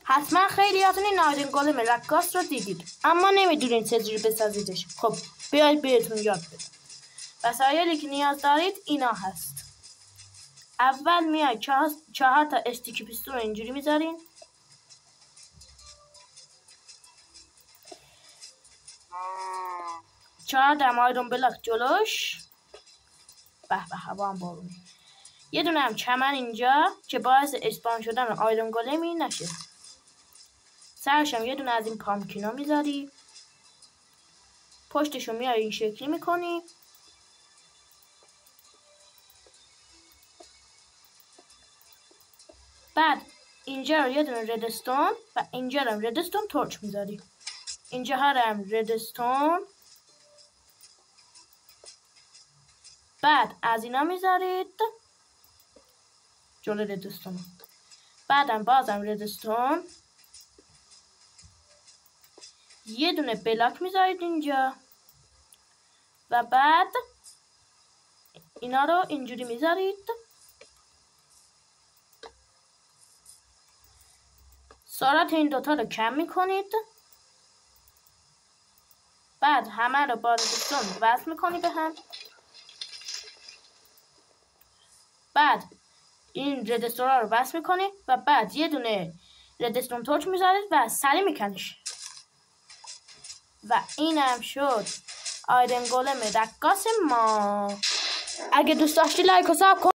حتما خیلیاتون این آیرن گولم رقاص رو دیدید اما نمیدونید چجوری بسازیدش. خب بیاید بهتون یاد بدم. وسایلی که نیاز دارید اینا هست. اول میاید 4 تا استیکی پیستون رو اینجوری میذارین. چهار دم آیرون بلاک جلوش. به به هوا هم بارونه. یه دونه هم چمن اینجا که باعث اسپان شدن آیرون گولمی نشه. سرش هم یه دونه از این پامکینا میذاری. پشتشو میای این شکلی میکنی. بعد اینجا رو یه دونه ردستون و اینجا رو هم ردستون تورچ میذاری. اینجا هم ردستون. بعد از اینا میذارید جلو ردستون. بعدم بازم ردستون. یه دونه بلاک میذارید اینجا و بعد اینا رو اینجوری میذارید. سرعت این دوتا رو کم میکنید. بعد همه رو با ردستون وصل میکنید به هم. بعد این ردستون رو وصل میکنید و بعد یه دونه ردستون تورچ میذارید و سری میکنیش. و اینم شد آیرن گولم رقاص ما. اگه دوست داشتی لایک و ساب کن.